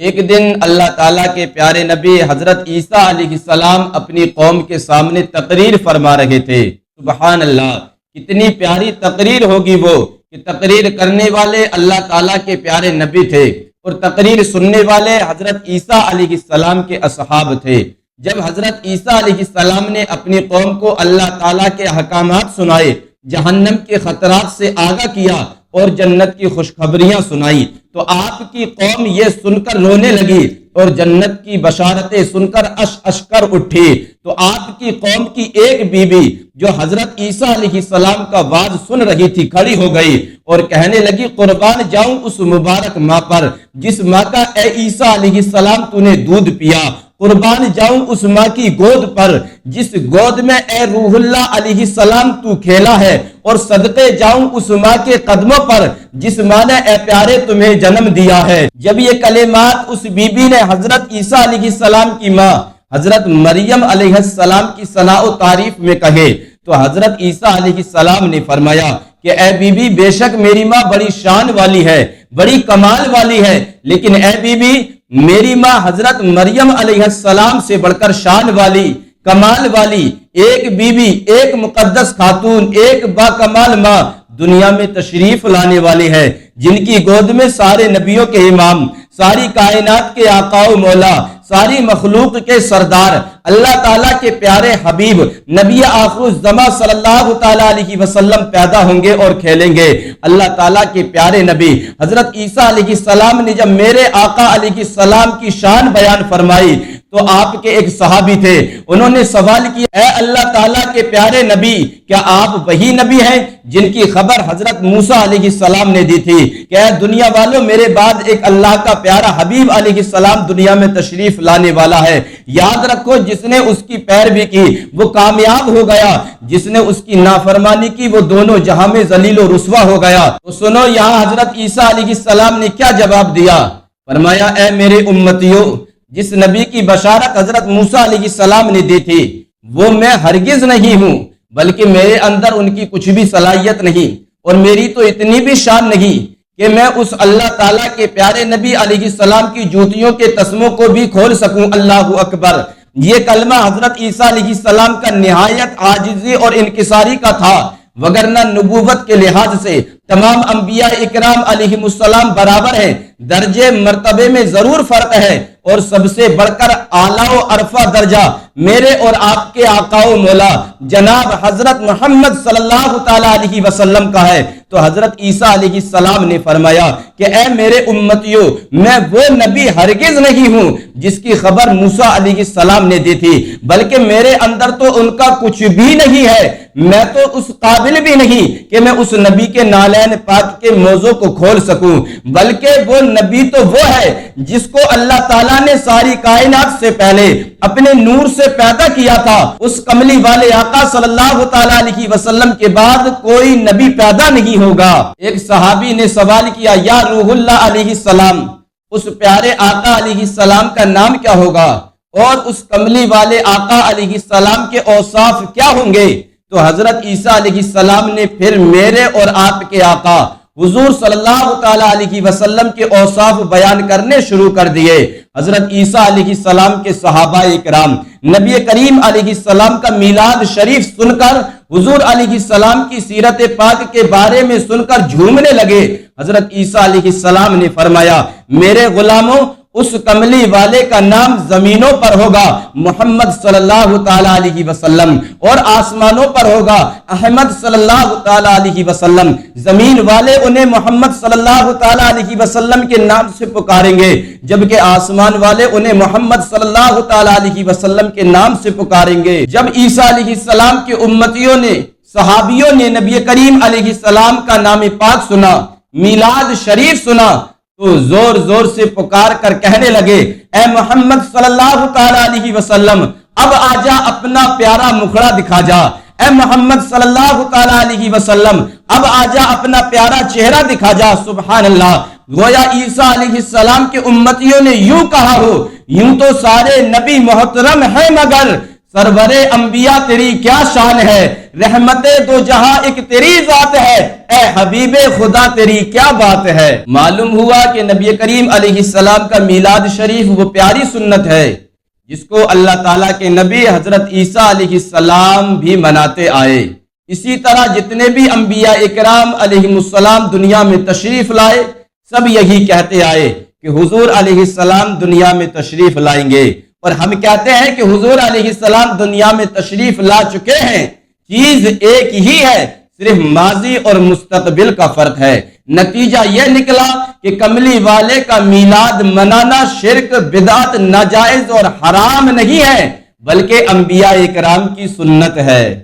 ایک دن اللہ تعالیٰ کے پیارے نبی حضرت عیسیٰ علیہ السلام اپنی قوم کے سامنے تقریر فرما رہے تھے۔ سبحان اللہ، کتنی پیاری تقریر ہوگی وہ کہ تقریر کرنے والے اللہ تعالیٰ کے پیارے نبی تھے اور تقریر سننے والے حضرت عیسیٰ علیہ السلام کے اصحاب تھے۔ جب حضرت عیسیٰ علیہ السلام نے اپنی قوم کو اللہ تعالیٰ کے احکامات سنائے، جہنم کے خطرات سے آگاہ کیا اور جنت کی خوشخبریاں سنائی، تو آپ کی قوم یہ سن کر رونے لگی اور جنت کی بشارتیں سن کر اش کر اٹھی۔ تو آپ کی قوم کی ایک بی بی جو حضرت عیسیٰ علیہ السلام کا واعظ سن رہی تھی کھڑی ہو گئی اور کہنے لگی، قربان جاؤں اس مبارک ماں پر جس ماں کا اے عیسیٰ علیہ السلام تو نے دودھ پیا، قربان جاؤں اس ماں کی گود پر جس گود میں اے روح اللہ علیہ السلام تو کھیلا ہے، اور صدقے جاؤں اس ماں کے قدموں پر جس ماں نے اے پیارے تمہیں جنم دیا ہے۔ جب یہ کلمات اس بی بی نے حضرت عیسیٰ علیہ السلام کی ماں حضرت مریم علیہ السلام کی ثنا و تعریف میں کہے تو حضرت عیسیٰ علیہ السلام نے فرمایا کہ اے بی بی، بے شک میری ماں بڑی شان والی ہے، بڑی کمال والی ہے، لیکن اے بی بی، میری ماں حضرت مریم علیہ السلام سے بڑھ کر شان والی، کمال والی ایک بی بی، ایک مقدس خاتون، ایک با کمال ماں دنیا میں تشریف لانے والی ہے، جن کی گود میں سارے نبیوں کے امام، ساری کائنات کے آقا و مولا، ساری مخلوق کے سردار، اللہ تعالیٰ کے پیارے حبیب نبی آخر الزماں صلی اللہ تعالیٰ علیہ وسلم پیدا ہوں گے اور کھیلیں گے۔ اللہ تعالیٰ کے پیارے نبی حضرت عیسیٰ علیہ السلام نے جب میرے آقا علیہ السلام کی شان بیان فرمائی تو آپ کے ایک صحابی تھے، انہوں نے سوال کیا، اے اللہ تعالیٰ کے پیارے نبی، کیا آپ وہی نبی ہیں جن کی خبر حضرت موسیٰ علیہ السلام نے دی تھی کہ اے دنیا والوں، میرے بعد ایک اللہ کا پیارا حبیب علیہ السلام دنیا میں تشریف لانے والا ہے، یاد رکھو جس نے اس کی پیروی کی وہ کامیاب ہو گیا، جس نے اس کی نافرمانی کی وہ دونوں جہاں میں ذلیل و رسوا ہو گیا۔ تو سنو یہاں حضرت عیسیٰ علیہ السلام نے کیا جواب دیا، فرمایا، اے میرے امتیوں، جس نبی کی بشارت حضرت موسیٰ علیہ السلام نے دی تھی وہ میں ہرگز نہیں ہوں، بلکہ میرے اندر ان کی کچھ بھی صلاحیت نہیں اور میری تو اتنی بھی شان نہیں کہ میں اس اللہ تعالیٰ کے پیارے نبی علیہ السلام کی جوتیوں کے تسموں کو بھی کھول سکوں۔ اللہ اکبر۔ یہ کلمہ حضرت عیسیٰ علیہ السلام کا نہایت عاجزی اور انکساری کا تھا، وگرنہ نبوت کے لحاظ سے تمام انبیاء اکرام علیہم السلام برابر ہیں، درجے مرتبے میں ضرور فرق ہے، اور سب سے بڑھ کر اعلیٰ و عرفہ درجہ میرے اور آپ کے آقا و مولا جناب حضرت محمد صلی اللہ تعالیٰ علیہ وسلم کا ہے۔ تو حضرت عیسیٰ علیہ السلام نے فرمایا کہ اے میرے امتیوں، میں وہ نبی ہرگز نہیں ہوں جس کی خبر موسیٰ علیہ السلام نے دی تھی، بلکہ میرے اندر تو ان کا کچھ بھی نہیں ہے، میں تو اس قابل بھی نہیں کہ میں اس نبی کے نالین پاک کے موضوع کو کھول سکوں، بلکہ وہ نبی تو وہ ہے جس کو اللہ تعالیٰ نے ساری کائنات سے پہلے اپنے نور سے پیدا کیا تھا۔ اس کملی والے آقا صلی اللہ تعالیٰ علیہ وسلم کے بعد کوئی نبی پیدا نہیں ہوگا۔ ایک صحابی نے سوال کیا، یا روح اللہ علیہ السلام، اس پیارے آقا علیہ السلام کا نام کیا ہوگا اور اس کملی والے آقا علیہ السلام کے اوصاف کیا ہوں گے؟ تو حضرت عیسیٰ علیہ السلام نے پھر میرے اور آپ کے آقا حضور صلی اللہ تعالیٰ علیہ وسلم کے اوصاف بیان کرنے شروع کر دیے۔ حضرت عیسیٰ علیہ السلام کے صحابہ اکرام نبی کریم علیہ السلام کا میلاد شریف سن کر، حضور علیہ السلام کی سیرت پاک کے بارے میں سن کر جھومنے لگے۔ حضرت عیسیٰ علیہ السلام نے فرمایا، میرے غلاموں، اس کملی والے کا نام زمینوں پر ہوگا محمد صلی اللہ تعالیٰ علیہ وسلم، اور آسمانوں پر ہوگا احمد صلی اللہ تعالیٰ علیہ وسلم۔ زمین والے انہیں محمد صلی اللہ تعالیٰ علیہ وسلم کے نام سے پکاریں گے، جبکہ آسمان والے انہیں محمد صلی اللہ تعالیٰ علیہ وسلم کے نام سے پکاریں گے۔ جب عیسیٰ علیہ السلام کے امتیوں نے، صحابیوں نے نبی کریم علیہ السلام کا نام پاک سنا، میلاد شریف سنا، تو زور زور سے پکار کر کہنے لگے، اے محمد صلی اللہ تعالیٰ علیہ وسلم، اب آجا اپنا پیارا مکھڑا دکھا جا، اے محمد صلی اللہ تعالیٰ علیہ وسلم، اب آجا اپنا پیارا چہرہ دکھا جا۔ سبحان اللہ، گویا عیسیٰ علیہ السلام کے امتیوں نے یوں کہا ہو، یوں تو سارے نبی محترم ہیں، مگر سرورے انبیاء تیری کیا شان ہے، رحمت دو جہاں ایک تیری ذات ہے، اے حبیب خدا تیری کیا بات ہے۔ معلوم ہوا کہ نبی کریم علیہ السلام کا میلاد شریف وہ پیاری سنت ہے جس کو اللہ تعالیٰ کے نبی حضرت عیسیٰ علیہ السلام بھی مناتے آئے۔ اسی طرح جتنے بھی انبیاء اکرام علیہ السلام دنیا میں تشریف لائے، سب یہی کہتے آئے کہ حضور علیہ السلام دنیا میں تشریف لائیں گے، اور ہم کہتے ہیں کہ حضور علیہ السلام دنیا میں تشریف لا چکے ہیں۔ چیز ایک ہی ہے، صرف ماضی اور مستقبل کا فرق ہے۔ نتیجہ یہ نکلا کہ کملی والے کا میلاد منانا شرک، بدعت، ناجائز اور حرام نہیں ہے، بلکہ انبیاء اکرام کی سنت ہے۔